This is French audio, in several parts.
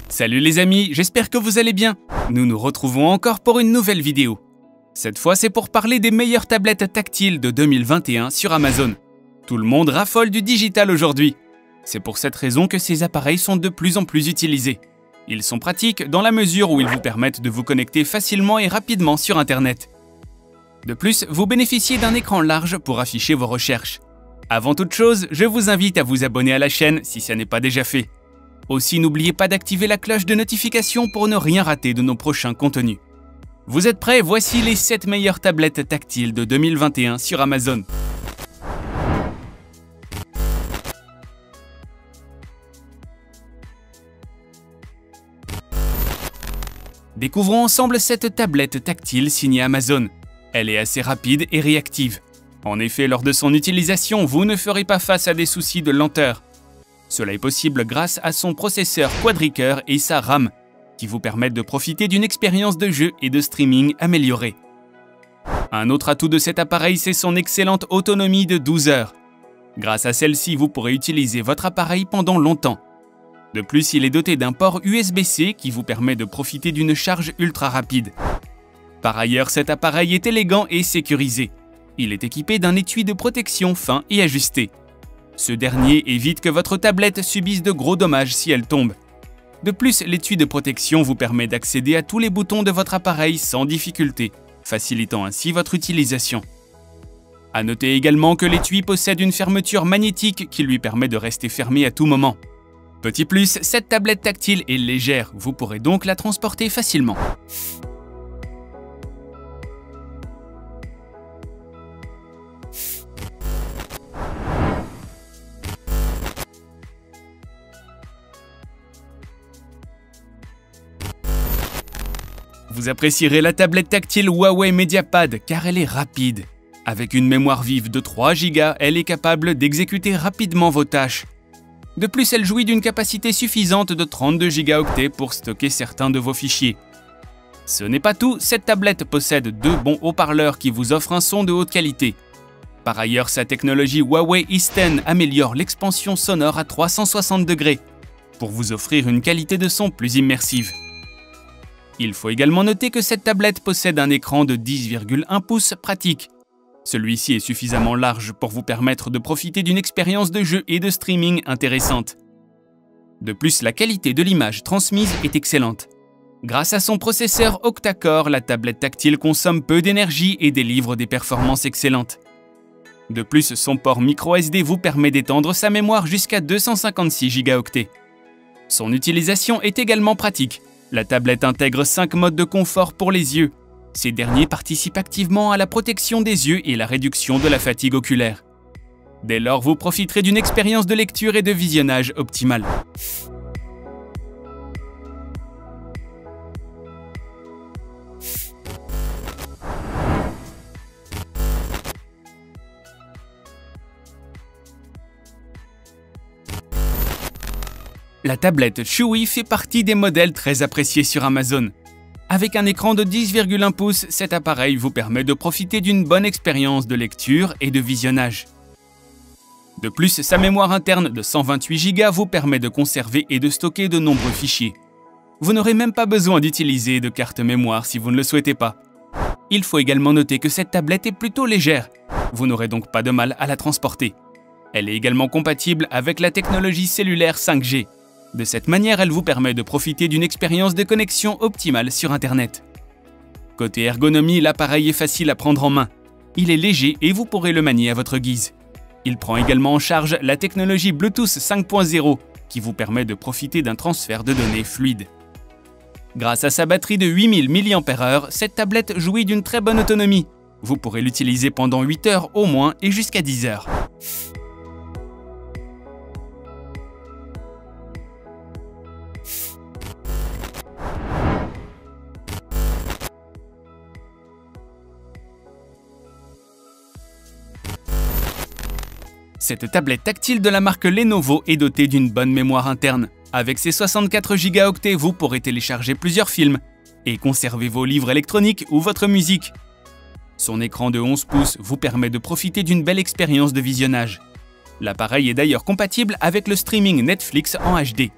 Salut les amis, j'espère que vous allez bien. Nous nous retrouvons encore pour une nouvelle vidéo. Cette fois, c'est pour parler des meilleures tablettes tactiles de 2021 sur Amazon. Tout le monde raffole du digital aujourd'hui. C'est pour cette raison que ces appareils sont de plus en plus utilisés. Ils sont pratiques dans la mesure où ils vous permettent de vous connecter facilement et rapidement sur Internet. De plus, vous bénéficiez d'un écran large pour afficher vos recherches. Avant toute chose, je vous invite à vous abonner à la chaîne si ça n'est pas déjà fait. Aussi, n'oubliez pas d'activer la cloche de notification pour ne rien rater de nos prochains contenus. Vous êtes prêts? Voici les 7 meilleures tablettes tactiles de 2021 sur Amazon. Découvrons ensemble cette tablette tactile signée Amazon. Elle est assez rapide et réactive. En effet, lors de son utilisation, vous ne ferez pas face à des soucis de lenteur. Cela est possible grâce à son processeur quadricœur et sa RAM, qui vous permettent de profiter d'une expérience de jeu et de streaming améliorée. Un autre atout de cet appareil, c'est son excellente autonomie de 12 heures. Grâce à celle-ci, vous pourrez utiliser votre appareil pendant longtemps. De plus, il est doté d'un port USB-C qui vous permet de profiter d'une charge ultra rapide. Par ailleurs, cet appareil est élégant et sécurisé. Il est équipé d'un étui de protection fin et ajusté. Ce dernier évite que votre tablette subisse de gros dommages si elle tombe. De plus, l'étui de protection vous permet d'accéder à tous les boutons de votre appareil sans difficulté, facilitant ainsi votre utilisation. À noter également que l'étui possède une fermeture magnétique qui lui permet de rester fermé à tout moment. Petit plus, cette tablette tactile est légère, vous pourrez donc la transporter facilement. Vous apprécierez la tablette tactile Huawei MediaPad car elle est rapide. Avec une mémoire vive de 3 Go, elle est capable d'exécuter rapidement vos tâches. De plus, elle jouit d'une capacité suffisante de 32 Go pour stocker certains de vos fichiers. Ce n'est pas tout, cette tablette possède 2 bons haut-parleurs qui vous offrent un son de haute qualité. Par ailleurs, sa technologie Huawei East-End améliore l'expansion sonore à 360 degrés pour vous offrir une qualité de son plus immersive. Il faut également noter que cette tablette possède un écran de 10,1 pouces pratique. Celui-ci est suffisamment large pour vous permettre de profiter d'une expérience de jeu et de streaming intéressante. De plus, la qualité de l'image transmise est excellente. Grâce à son processeur octa-core, la tablette tactile consomme peu d'énergie et délivre des performances excellentes. De plus, son port micro-SD vous permet d'étendre sa mémoire jusqu'à 256 Go. Son utilisation est également pratique. La tablette intègre 5 modes de confort pour les yeux. Ces derniers participent activement à la protection des yeux et la réduction de la fatigue oculaire. Dès lors, vous profiterez d'une expérience de lecture et de visionnage optimale. La tablette Chewy fait partie des modèles très appréciés sur Amazon. Avec un écran de 10,1 pouces, cet appareil vous permet de profiter d'une bonne expérience de lecture et de visionnage. De plus, sa mémoire interne de 128 Go vous permet de conserver et de stocker de nombreux fichiers. Vous n'aurez même pas besoin d'utiliser de carte mémoire si vous ne le souhaitez pas. Il faut également noter que cette tablette est plutôt légère. Vous n'aurez donc pas de mal à la transporter. Elle est également compatible avec la technologie cellulaire 5G. De cette manière, elle vous permet de profiter d'une expérience de connexion optimale sur Internet. Côté ergonomie, l'appareil est facile à prendre en main. Il est léger et vous pourrez le manier à votre guise. Il prend également en charge la technologie Bluetooth 5.0 qui vous permet de profiter d'un transfert de données fluide. Grâce à sa batterie de 8000 mAh, cette tablette jouit d'une très bonne autonomie. Vous pourrez l'utiliser pendant 8 heures au moins et jusqu'à 10 heures. Cette tablette tactile de la marque Lenovo est dotée d'une bonne mémoire interne. Avec ses 64 Go, vous pourrez télécharger plusieurs films et conserver vos livres électroniques ou votre musique. Son écran de 11 pouces vous permet de profiter d'une belle expérience de visionnage. L'appareil est d'ailleurs compatible avec le streaming Netflix en HD.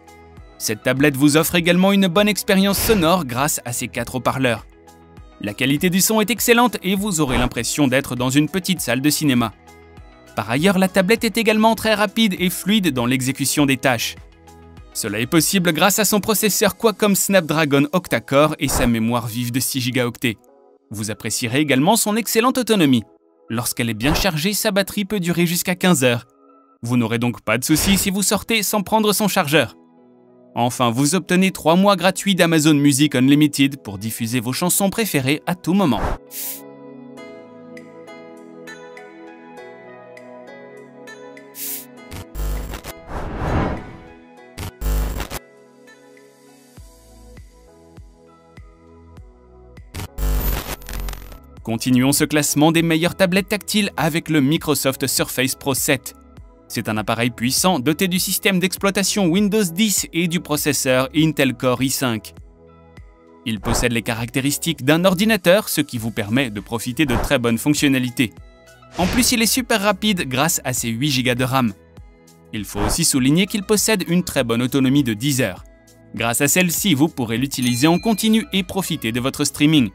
Cette tablette vous offre également une bonne expérience sonore grâce à ses 4 haut-parleurs. La qualité du son est excellente et vous aurez l'impression d'être dans une petite salle de cinéma. Par ailleurs, la tablette est également très rapide et fluide dans l'exécution des tâches. Cela est possible grâce à son processeur Qualcomm Snapdragon Octa-core et sa mémoire vive de 6 Go. Vous apprécierez également son excellente autonomie. Lorsqu'elle est bien chargée, sa batterie peut durer jusqu'à 15 heures. Vous n'aurez donc pas de soucis si vous sortez sans prendre son chargeur. Enfin, vous obtenez 3 mois gratuits d'Amazon Music Unlimited pour diffuser vos chansons préférées à tout moment. Continuons ce classement des meilleures tablettes tactiles avec le Microsoft Surface Pro 7. C'est un appareil puissant doté du système d'exploitation Windows 10 et du processeur Intel Core i5. Il possède les caractéristiques d'un ordinateur, ce qui vous permet de profiter de très bonnes fonctionnalités. En plus, il est super rapide grâce à ses 8 Go de RAM. Il faut aussi souligner qu'il possède une très bonne autonomie de 10 heures. Grâce à celle-ci, vous pourrez l'utiliser en continu et profiter de votre streaming.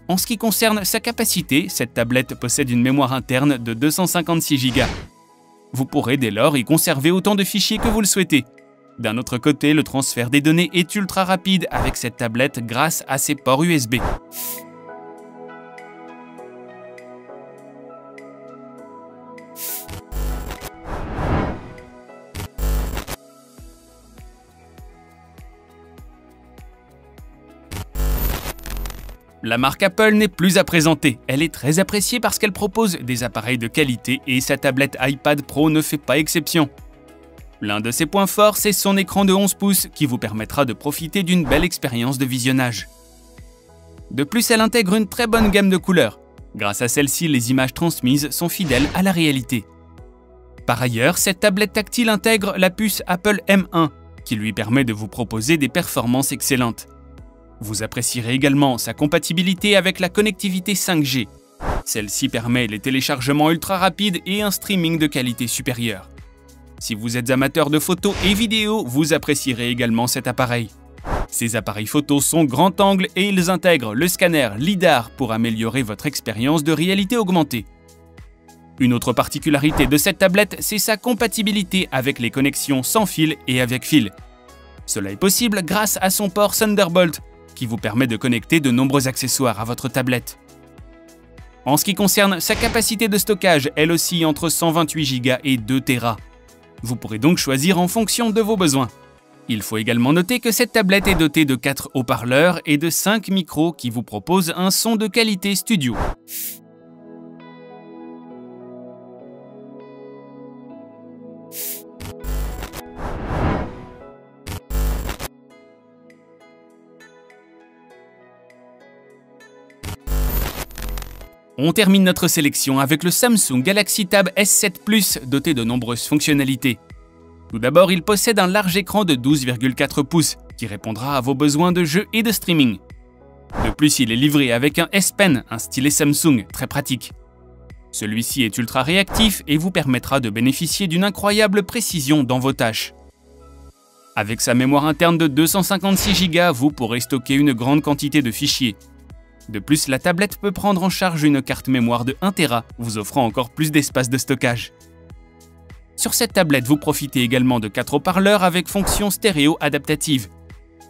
En ce qui concerne sa capacité, cette tablette possède une mémoire interne de 256 Go. Vous pourrez dès lors y conserver autant de fichiers que vous le souhaitez. D'un autre côté, le transfert des données est ultra rapide avec cette tablette grâce à ses ports USB. La marque Apple n'est plus à présenter, elle est très appréciée parce qu'elle propose des appareils de qualité et sa tablette iPad Pro ne fait pas exception. L'un de ses points forts, c'est son écran de 11 pouces qui vous permettra de profiter d'une belle expérience de visionnage. De plus, elle intègre une très bonne gamme de couleurs. Grâce à celle-ci, les images transmises sont fidèles à la réalité. Par ailleurs, cette tablette tactile intègre la puce Apple M1 qui lui permet de vous proposer des performances excellentes. Vous apprécierez également sa compatibilité avec la connectivité 5G. Celle-ci permet les téléchargements ultra rapides et un streaming de qualité supérieure. Si vous êtes amateur de photos et vidéos, vous apprécierez également cet appareil. Ces appareils photos sont grand angle et ils intègrent le scanner LiDAR pour améliorer votre expérience de réalité augmentée. Une autre particularité de cette tablette, c'est sa compatibilité avec les connexions sans fil et avec fil. Cela est possible grâce à son port Thunderbolt, qui vous permet de connecter de nombreux accessoires à votre tablette. En ce qui concerne sa capacité de stockage, elle oscille entre 128 Go et 2 Tera. Vous pourrez donc choisir en fonction de vos besoins. Il faut également noter que cette tablette est dotée de 4 haut-parleurs et de 5 micros qui vous proposent un son de qualité studio. On termine notre sélection avec le Samsung Galaxy Tab S7 Plus doté de nombreuses fonctionnalités. Tout d'abord, il possède un large écran de 12,4 pouces qui répondra à vos besoins de jeu et de streaming. De plus, il est livré avec un S Pen, un stylet Samsung très pratique. Celui-ci est ultra réactif et vous permettra de bénéficier d'une incroyable précision dans vos tâches. Avec sa mémoire interne de 256 Go, vous pourrez stocker une grande quantité de fichiers. De plus, la tablette peut prendre en charge une carte mémoire de 1 Tera, vous offrant encore plus d'espace de stockage. Sur cette tablette, vous profitez également de 4 haut-parleurs avec fonction stéréo adaptative.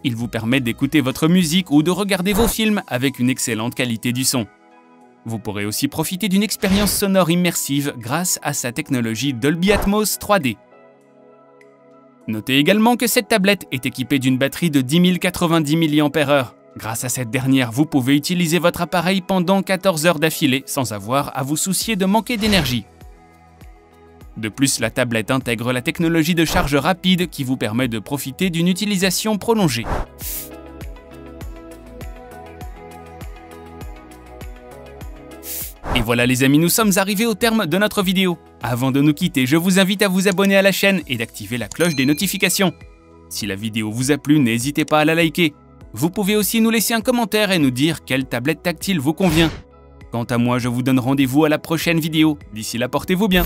Il vous permet d'écouter votre musique ou de regarder vos films avec une excellente qualité du son. Vous pourrez aussi profiter d'une expérience sonore immersive grâce à sa technologie Dolby Atmos 3D. Notez également que cette tablette est équipée d'une batterie de 10 090 mAh. Grâce à cette dernière, vous pouvez utiliser votre appareil pendant 14 heures d'affilée sans avoir à vous soucier de manquer d'énergie. De plus, la tablette intègre la technologie de charge rapide qui vous permet de profiter d'une utilisation prolongée. Et voilà les amis, nous sommes arrivés au terme de notre vidéo. Avant de nous quitter, je vous invite à vous abonner à la chaîne et d'activer la cloche des notifications. Si la vidéo vous a plu, n'hésitez pas à la liker. Vous pouvez aussi nous laisser un commentaire et nous dire quelle tablette tactile vous convient. Quant à moi, je vous donne rendez-vous à la prochaine vidéo. D'ici là, portez-vous bien.